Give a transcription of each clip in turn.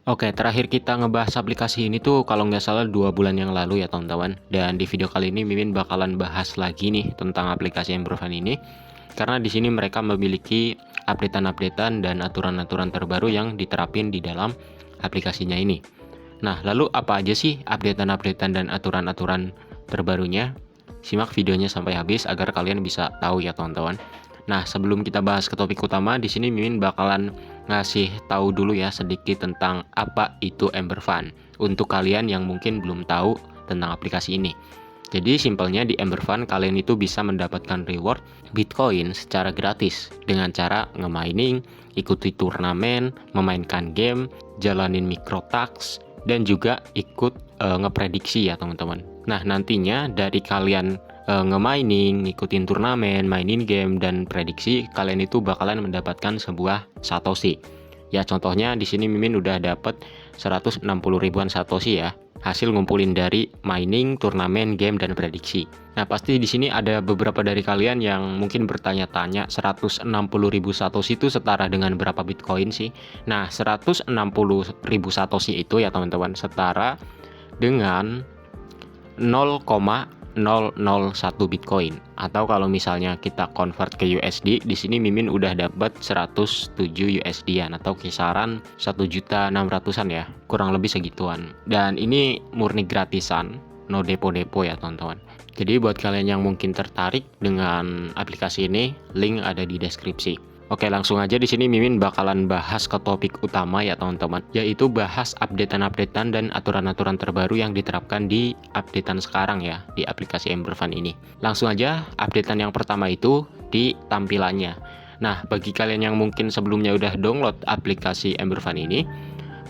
Oke, terakhir kita ngebahas aplikasi ini tuh kalau nggak salah 2 bulan yang lalu ya teman-teman. Dan di video kali ini Mimin bakalan bahas lagi nih tentang aplikasi Emberfan ini. Karena di sini mereka memiliki updatean-updatean dan aturan-aturan terbaru yang diterapin di dalam aplikasinya ini. Nah, lalu apa aja sih updatean-updatean dan aturan-aturan terbarunya? Simak videonya sampai habis agar kalian bisa tahu ya teman-teman. Nah, sebelum kita bahas ke topik utama, di sini Mimin bakalan ngasih tahu dulu ya sedikit tentang apa itu Emberfan untuk kalian yang mungkin belum tahu tentang aplikasi ini. Jadi simpelnya di Emberfan kalian itu bisa mendapatkan reward Bitcoin secara gratis dengan cara nge-mining, ikuti turnamen, memainkan game, jalanin microtask, dan juga ikut ngeprediksi ya teman-teman. Nah, nantinya dari kalian nge-mining, ngikutin turnamen, mainin game, dan prediksi, kalian itu bakalan mendapatkan sebuah Satoshi. Ya, contohnya di sini Mimin udah dapet 160 ribuan Satoshi ya, hasil ngumpulin dari mining, turnamen, game, dan prediksi. Nah, pasti di sini ada beberapa dari kalian yang mungkin bertanya-tanya 160 ribu Satoshi itu setara dengan berapa Bitcoin sih? Nah, 160 ribu Satoshi itu ya teman-teman setara dengan 0,001 Bitcoin, atau kalau misalnya kita convert ke USD, di sini Mimin udah dapat 107 USD-an atau kisaran 1.600.000-an ya, kurang lebih segituan. Dan ini murni gratisan, no depo-depo ya teman-teman. Jadi buat kalian yang mungkin tertarik dengan aplikasi ini, link ada di deskripsi. Oke, langsung aja di sini Mimin bakalan bahas ke topik utama ya teman-teman, yaitu bahas updatean-updatean dan aturan-aturan terbaru yang diterapkan di updatean sekarang ya di aplikasi Emberfan ini. Langsung aja, updatean yang pertama itu di tampilannya. Nah, bagi kalian yang mungkin sebelumnya udah download aplikasi Emberfan ini,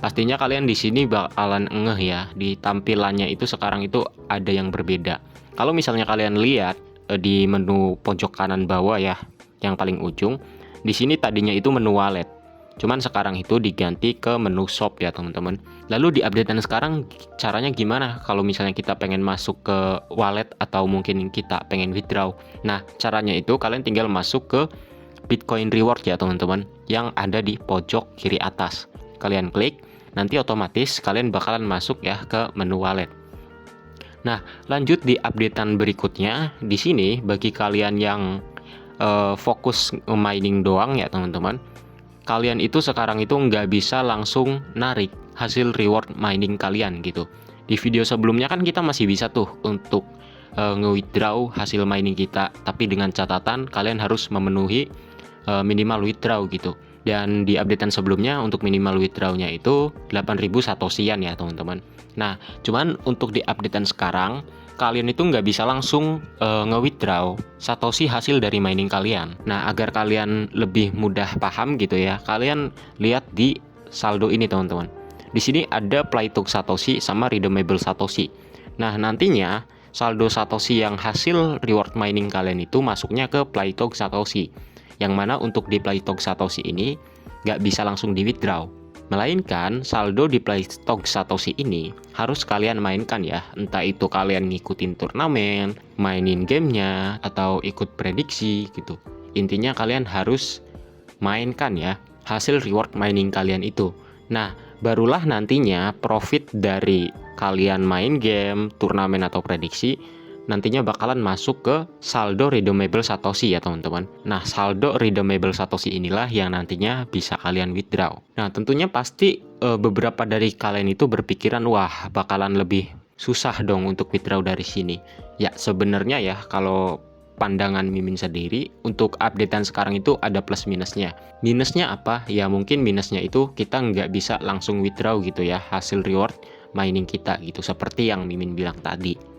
pastinya kalian di sini bakalan ngeh ya, di tampilannya itu sekarang itu ada yang berbeda. Kalau misalnya kalian lihat di menu pojok kanan bawah ya, yang paling ujung, di sini tadinya itu menu wallet, cuman sekarang itu diganti ke menu shop ya teman-teman. Lalu di updatean sekarang caranya gimana kalau misalnya kita pengen masuk ke wallet atau mungkin kita pengen withdraw? Nah, caranya itu kalian tinggal masuk ke Bitcoin Reward ya teman-teman, yang ada di pojok kiri atas. Kalian klik, nanti otomatis kalian bakalan masuk ya ke menu wallet. Nah, lanjut di updatean berikutnya. Di sini bagi kalian yang fokus mining doang ya teman-teman, kalian itu sekarang itu nggak bisa langsung narik hasil reward mining kalian gitu. Di video sebelumnya kan kita masih bisa tuh untuk nge-withdraw hasil mining kita, tapi dengan catatan kalian harus memenuhi minimal withdraw gitu. Dan di updatean sebelumnya untuk minimal withdrawnya itu 8.000 satoshian ya teman-teman. Nah, cuman untuk di updatean sekarang kalian itu nggak bisa langsung nge-withdraw Satoshi hasil dari mining kalian. Nah, agar kalian lebih mudah paham gitu ya, kalian lihat di saldo ini teman-teman. Di sini ada Playtog Satoshi sama Redeemable Satoshi. Nah, nantinya saldo Satoshi yang hasil reward mining kalian itu masuknya ke Playtog Satoshi. Yang mana untuk di Playtog Satoshi ini nggak bisa langsung di-withdraw. Melainkan saldo di Playtog Satoshi ini harus kalian mainkan ya. Entah itu kalian ngikutin turnamen, mainin gamenya, atau ikut prediksi gitu. Intinya kalian harus mainkan ya hasil reward mining kalian itu. Nah, barulah nantinya profit dari kalian main game, turnamen, atau prediksi nantinya bakalan masuk ke saldo redeemable Satoshi ya teman-teman. Nah, saldo redeemable Satoshi inilah yang nantinya bisa kalian withdraw. Nah, tentunya pasti beberapa dari kalian itu berpikiran, wah bakalan lebih susah dong untuk withdraw dari sini. Ya, sebenarnya ya kalau pandangan Mimin sendiri, untuk updatean sekarang itu ada plus minusnya. Minusnya apa? Ya mungkin minusnya itu kita nggak bisa langsung withdraw gitu ya hasil reward mining kita gitu, seperti yang Mimin bilang tadi.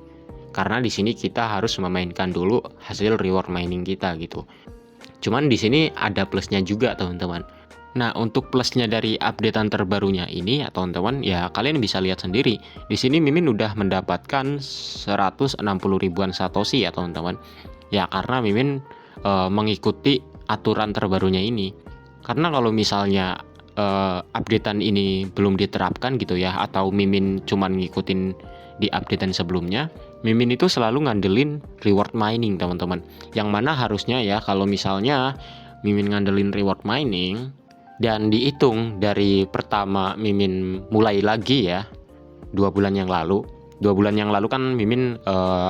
Karena di sini kita harus memainkan dulu hasil reward mining kita gitu. Cuman di sini ada plusnya juga teman-teman. Nah, untuk plusnya dari updatean terbarunya ini ya teman-teman, ya kalian bisa lihat sendiri. Di sini Mimin udah mendapatkan 160 ribuan Satoshi ya teman-teman. Ya karena Mimin mengikuti aturan terbarunya ini. Karena kalau misalnya updatean ini belum diterapkan gitu ya, atau Mimin cuman ngikutin di updatean sebelumnya, Mimin itu selalu ngandelin reward mining teman-teman. Yang mana harusnya ya kalau misalnya Mimin ngandelin reward mining, Dan dihitung dari pertama Mimin mulai lagi ya, 2 bulan yang lalu. 2 bulan yang lalu kan Mimin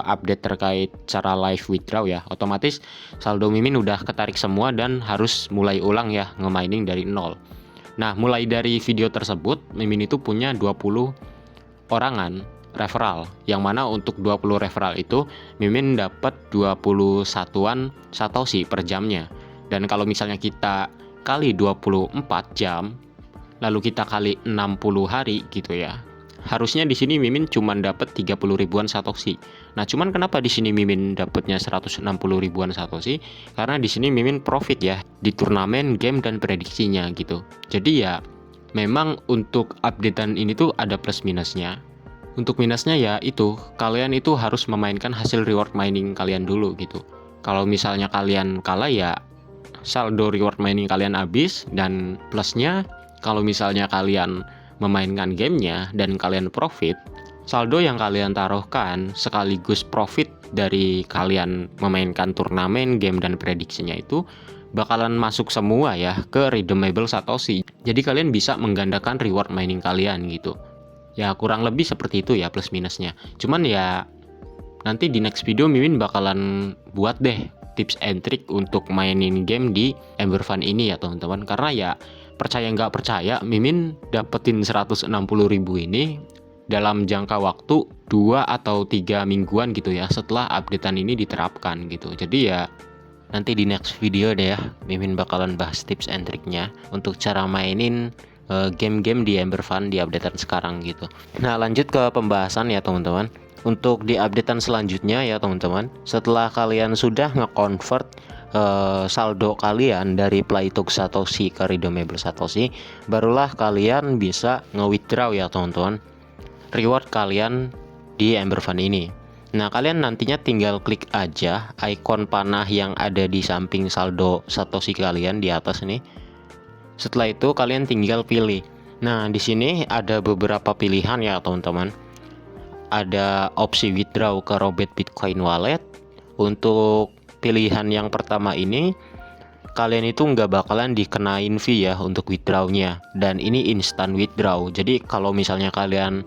update terkait cara live withdraw ya. Otomatis saldo Mimin udah ketarik semua dan harus mulai ulang ya, nge-mining dari nol. Nah, mulai dari video tersebut Mimin itu punya 20 orangan referral, yang mana untuk 20 referral itu Mimin dapat 20 satuan Satoshi per jamnya. Dan kalau misalnya kita kali 24 jam, lalu kita kali 60 hari gitu ya, harusnya di sini Mimin cuma dapat 30 ribuan Satoshi. Nah, cuman kenapa di sini Mimin dapatnya 160 ribuan Satoshi? Karena di sini Mimin profit ya di turnamen, game dan prediksinya gitu. Jadi ya memang untuk updatean ini tuh ada plus minusnya. Untuk minusnya ya itu, kalian itu harus memainkan hasil reward mining kalian dulu gitu. Kalau misalnya kalian kalah ya saldo reward mining kalian habis. Dan plusnya, kalau misalnya kalian memainkan gamenya dan kalian profit, saldo yang kalian taruhkan sekaligus profit dari kalian memainkan turnamen, game dan prediksinya itu bakalan masuk semua ya ke redeemable Satoshi. Jadi kalian bisa menggandakan reward mining kalian gitu. Ya kurang lebih seperti itu ya plus minusnya. Cuman ya nanti di next video Mimin bakalan buat deh tips and trick untuk mainin game di Ember Fun ini ya teman-teman. Karena ya percaya nggak percaya, Mimin dapetin 160 ribu ini dalam jangka waktu 2 atau 3 mingguan gitu ya, setelah updatean ini diterapkan gitu. Jadi ya nanti di next video deh ya, Mimin bakalan bahas tips and triknya untuk cara mainin game-game di Ember Fun di updatean sekarang gitu. Nah, lanjut ke pembahasan ya teman-teman. Untuk di updatean selanjutnya ya teman-teman, setelah kalian sudah nge-convert saldo kalian dari Playtug Satoshi ke redeemable Satoshi, barulah kalian bisa nge-withdraw ya teman-teman reward kalian di Ember Fun ini. Nah, kalian nantinya tinggal klik aja ikon panah yang ada di samping saldo Satoshi kalian di atas nih. Setelah itu kalian tinggal pilih. Nah, di sini ada beberapa pilihan ya teman-teman. Ada opsi withdraw ke Robet Bitcoin Wallet. Untuk pilihan yang pertama ini, kalian itu nggak bakalan dikenain fee ya untuk withdrawnya. Dan ini instant withdraw. Jadi kalau misalnya kalian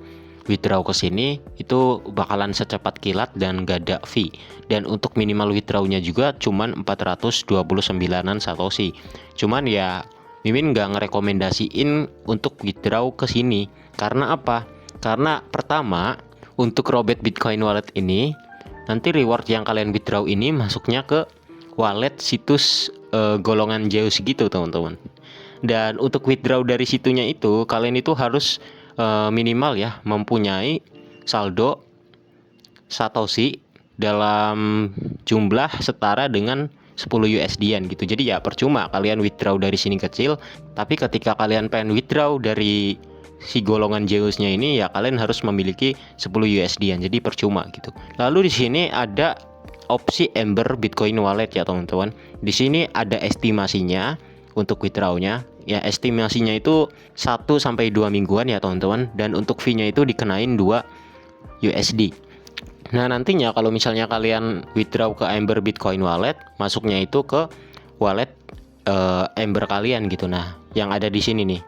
withdraw ke sini itu bakalan secepat kilat dan gak ada fee. Dan untuk minimal withdrawnya juga cuman 429an Satoshi. Cuman ya Mimin nggak ngerekomendasiin untuk withdraw ke sini. Karena apa? Karena pertama, untuk Robet Bitcoin Wallet ini nanti reward yang kalian withdraw ini masuknya ke wallet situs golongan Zeus gitu teman-teman. Dan untuk withdraw dari situnya itu kalian itu harus minimal ya mempunyai saldo Satoshi dalam jumlah setara dengan 10 USD-an gitu. Jadi ya percuma kalian withdraw dari sini kecil, tapi ketika kalian pengen withdraw dari si golongan Zeusnya ini ya kalian harus memiliki 10 USD-an. Jadi percuma gitu. Lalu di sini ada opsi Ember Bitcoin Wallet ya teman-teman. Di sini ada estimasinya untuk withdrawnya. Ya estimasinya itu 1 sampai 2 mingguan ya teman-teman, dan untuk fee-nya itu dikenain 2 USD. Nah, nantinya kalau misalnya kalian withdraw ke Ember Bitcoin Wallet, masuknya itu ke wallet Ember kalian gitu. Nah, yang ada di sini nih.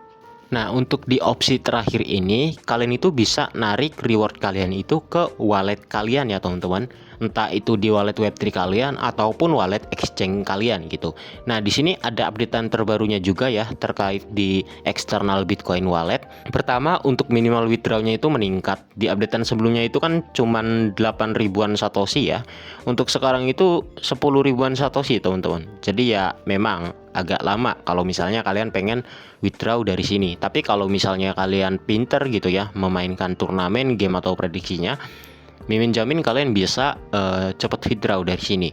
Nah, untuk di opsi terakhir ini kalian itu bisa narik reward kalian itu ke wallet kalian ya teman-teman. Entah itu di wallet Web3 kalian ataupun wallet exchange kalian gitu. Nah, di sini ada updatean terbarunya juga ya terkait di external Bitcoin wallet. Pertama, untuk minimal withdrawnya itu meningkat. Di updatean sebelumnya itu kan cuman 8 ribuan Satoshi ya. Untuk sekarang itu 10 ribuan Satoshi teman-teman. Jadi ya memang agak lama kalau misalnya kalian pengen withdraw dari sini. Tapi kalau misalnya kalian pinter gitu ya memainkan turnamen, game atau prediksinya, Mimin jamin kalian bisa cepat withdraw dari sini.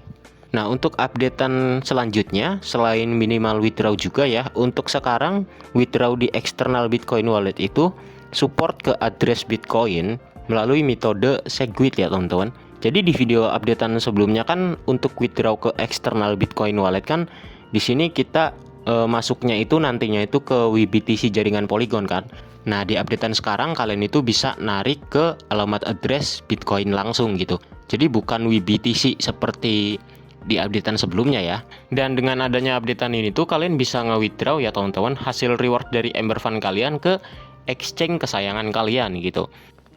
Nah, untuk updatean selanjutnya selain minimal withdraw juga ya, untuk sekarang withdraw di external Bitcoin wallet itu support ke address Bitcoin melalui metode SegWith ya teman-teman. Jadi di video updatean sebelumnya kan untuk withdraw ke external Bitcoin wallet kan di sini kita masuknya itu nantinya itu ke WBTC jaringan Polygon kan. Nah, di updatean sekarang kalian itu bisa narik ke alamat address Bitcoin langsung gitu. Jadi bukan WBTC seperti di updatean sebelumnya ya. Dan dengan adanya updatean ini tuh kalian bisa nge-withdraw ya teman-teman hasil reward dari Ember Fund kalian ke exchange kesayangan kalian gitu.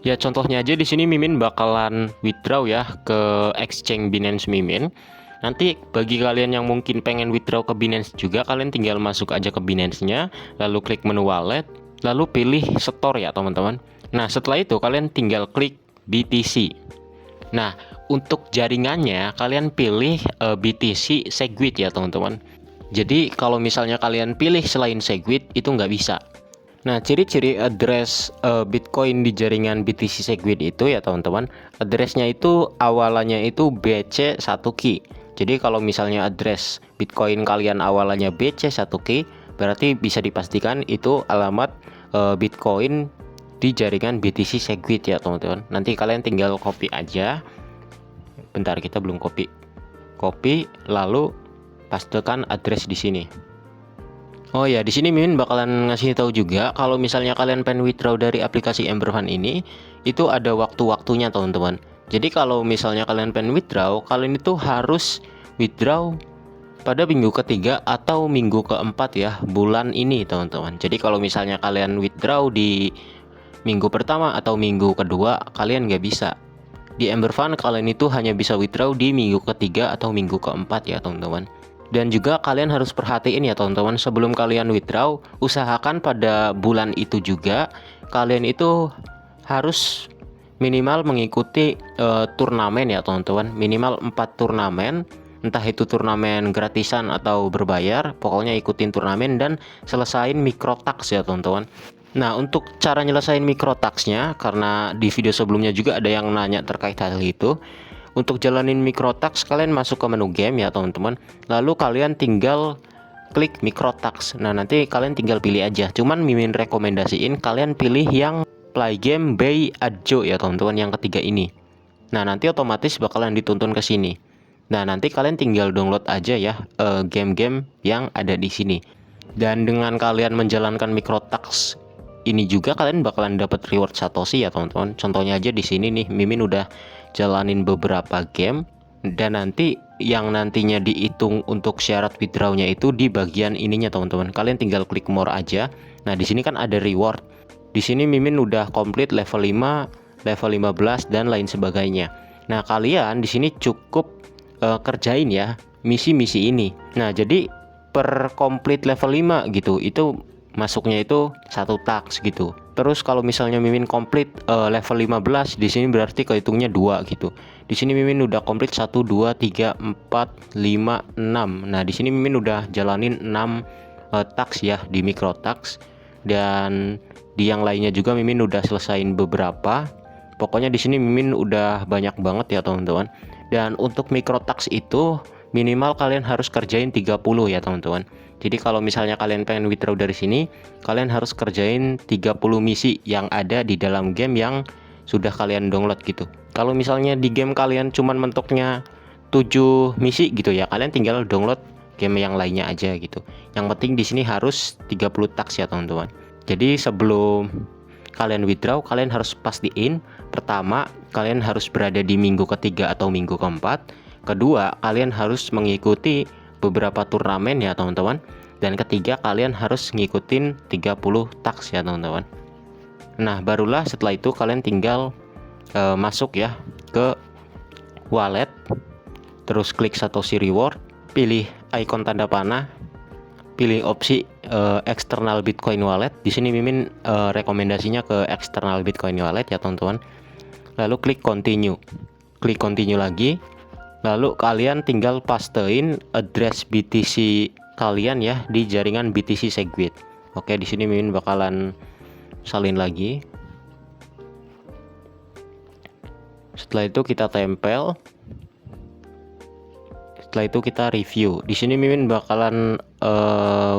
Ya contohnya aja di sini Mimin bakalan withdraw ya ke exchange Binance Mimin. Nanti bagi kalian yang mungkin pengen withdraw ke Binance juga, kalian tinggal masuk aja ke Binance-nya, lalu klik menu wallet, lalu pilih store ya teman-teman. Nah setelah itu kalian tinggal klik BTC. Nah untuk jaringannya kalian pilih BTC Segwit ya teman-teman. Jadi kalau misalnya kalian pilih selain Segwit itu nggak bisa. Nah ciri-ciri address Bitcoin di jaringan BTC Segwit itu ya teman-teman, addressnya itu awalannya itu BC1K. Jadi kalau misalnya address Bitcoin kalian awalannya BC1K, berarti bisa dipastikan itu alamat Bitcoin di jaringan BTC Segwit ya teman-teman. Nanti kalian tinggal copy aja. Bentar, kita belum copy. Copy lalu pastekan address di sini. Oh ya, di sini Mimin bakalan ngasih tahu juga kalau misalnya kalian pengen withdraw dari aplikasi Ember Fund ini, itu ada waktu-waktunya teman-teman. Jadi kalau misalnya kalian pengen withdraw, kalian itu harus withdraw pada minggu ketiga atau minggu keempat ya bulan ini teman-teman. Jadi kalau misalnya kalian withdraw di minggu pertama atau minggu kedua, kalian nggak bisa. Di Ember Fund kalian itu hanya bisa withdraw di minggu ketiga atau minggu keempat ya teman-teman. Dan juga kalian harus perhatiin ya teman-teman, sebelum kalian withdraw, usahakan pada bulan itu juga kalian itu harus minimal mengikuti turnamen ya teman-teman. Minimal 4 turnamen, entah itu turnamen gratisan atau berbayar, pokoknya ikutin turnamen dan selesain microtax ya teman-teman. Nah untuk cara nyelesain microtaxnya, karena di video sebelumnya juga ada yang nanya terkait hal itu. Untuk jalanin microtax kalian masuk ke menu game ya teman-teman. Lalu kalian tinggal klik microtax. Nah nanti kalian tinggal pilih aja. Cuman Mimin rekomendasiin kalian pilih yang play game by Adjo ya teman-teman, yang ketiga ini. Nah nanti otomatis bakalan dituntun ke sini. Nah nanti kalian tinggal download aja ya game-game yang ada di sini. Dan dengan kalian menjalankan microtax ini juga kalian bakalan dapat reward Satoshi ya teman-teman. Contohnya aja di sini nih, Mimin udah jalanin beberapa game dan nanti yang nantinya dihitung untuk syarat withdrawnya itu di bagian ininya teman-teman. Kalian tinggal klik more aja. Nah di sini kan ada reward. Di sini Mimin udah komplit level 5, level 15 dan lain sebagainya. Nah kalian di sini cukup kerjain ya misi-misi ini. Nah jadi per komplit level 5 gitu itu masuknya itu 1 tax gitu. Terus kalau misalnya Mimin komplit level 15, di sini berarti kehitungnya 2 gitu. Di sini Mimin udah komplit 1 2 3 4 5 6. Nah, di sini Mimin udah jalanin 6 tax ya di micro tax, dan di yang lainnya juga Mimin udah selesain beberapa. Pokoknya di sini Mimin udah banyak banget ya teman-teman. Dan untuk micro tax itu minimal kalian harus kerjain 30 ya teman-teman. Jadi kalau misalnya kalian pengen withdraw dari sini, kalian harus kerjain 30 misi yang ada di dalam game yang sudah kalian download gitu. Kalau misalnya di game kalian cuman mentoknya 7 misi gitu ya, kalian tinggal download game yang lainnya aja gitu. Yang penting di sini harus 30 tax ya teman-teman. Jadi sebelum kalian withdraw, kalian harus pastiin pertama kalian harus berada di minggu ketiga atau minggu keempat. Kedua, kalian harus mengikuti beberapa turnamen ya teman-teman. Dan ketiga, kalian harus ngikutin 30 tax ya teman-teman. Nah barulah setelah itu kalian tinggal masuk ya ke wallet, terus klik Satoshi Reward, pilih icon tanda panah, pilih opsi external Bitcoin wallet. Di sini Mimin rekomendasinya ke external Bitcoin wallet ya teman-teman. Lalu klik continue, klik continue lagi. Lalu kalian tinggal pastein address BTC kalian ya di jaringan BTC Segwit. Oke, di sini Mimin bakalan salin lagi. Setelah itu kita tempel. Setelah itu kita review. Di sini Mimin bakalan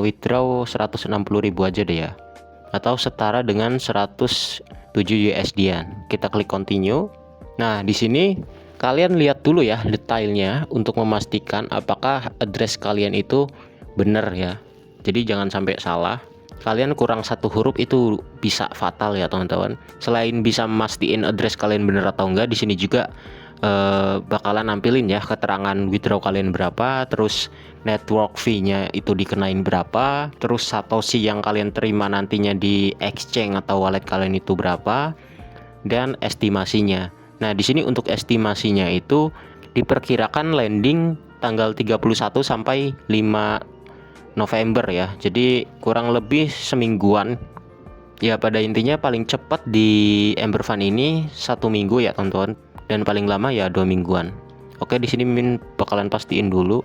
withdraw 160.000 aja deh ya. Atau setara dengan 107 USD-an. Kita klik continue. Nah, di sini kalian lihat dulu ya detailnya untuk memastikan apakah address kalian itu benar ya. Jadi jangan sampai salah. Kalian kurang 1 huruf itu bisa fatal ya teman-teman. Selain bisa mastiin address kalian benar atau enggak, di sini juga bakalan nampilin ya keterangan withdraw kalian berapa, terus network fee-nya itu dikenain berapa, terus satoshi yang kalian terima nantinya di exchange atau wallet kalian itu berapa, dan estimasinya. Nah, di sini untuk estimasinya itu diperkirakan landing tanggal 31 sampai 5 November ya. Jadi kurang lebih semingguan. Ya, pada intinya paling cepat di Ember Fund ini 1 minggu ya teman-teman, dan paling lama ya 2 mingguan. Oke, di sini Mimin bakalan pastiin dulu.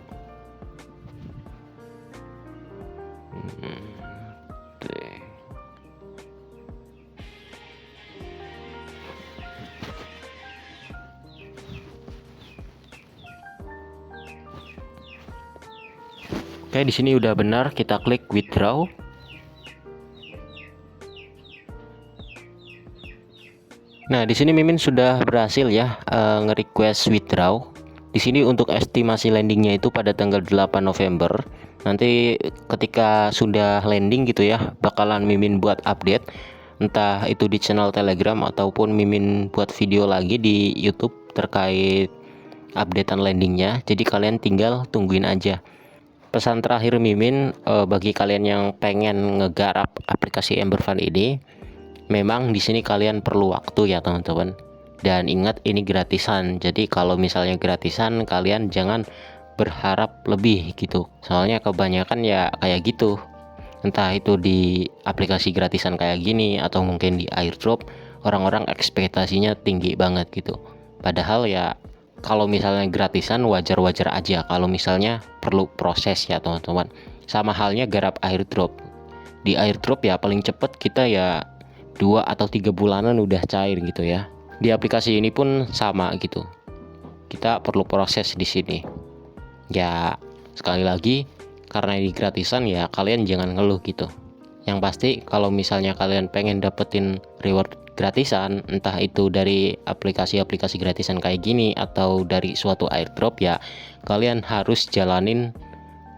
Oke, di sini udah benar, kita klik withdraw. Nah, di sini Mimin sudah berhasil ya nge-request withdraw. Di sini untuk estimasi landingnya itu pada tanggal 8 November. Nanti ketika sudah landing gitu ya, bakalan Mimin buat update, entah itu di channel Telegram ataupun Mimin buat video lagi di YouTube terkait updatean landingnya. Jadi kalian tinggal tungguin aja. Pesan terakhir Mimin bagi kalian yang pengen ngegarap aplikasi Ember Fund ini, memang di sini kalian perlu waktu ya teman-teman. Dan ingat ini gratisan. Jadi kalau misalnya gratisan, kalian jangan berharap lebih gitu. Soalnya kebanyakan ya kayak gitu. Entah itu di aplikasi gratisan kayak gini atau mungkin di airdrop, orang-orang ekspektasinya tinggi banget gitu. Padahal ya kalau misalnya gratisan wajar-wajar aja, kalau misalnya perlu proses ya teman-teman. Sama halnya garap airdrop. Di airdrop ya paling cepet kita ya 2 atau 3 bulanan udah cair gitu ya. Di aplikasi ini pun sama gitu. Kita perlu proses di sini. Ya sekali lagi, karena ini gratisan ya kalian jangan ngeluh gitu. Yang pasti kalau misalnya kalian pengen dapetin reward gratisan, entah itu dari aplikasi-aplikasi gratisan kayak gini atau dari suatu airdrop, ya kalian harus jalanin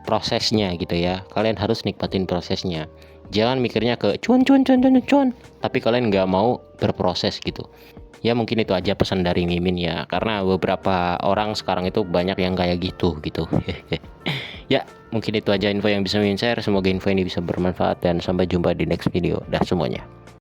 prosesnya gitu ya. Kalian harus nikmatin prosesnya. Jangan mikirnya ke cuan, tapi kalian nggak mau berproses gitu. Ya mungkin itu aja pesan dari Mimin ya, karena beberapa orang sekarang itu banyak yang kayak gitu. Ya mungkin itu aja info yang bisa Mimin share. Semoga info ini bisa bermanfaat dan sampai jumpa di next video. Dah semuanya.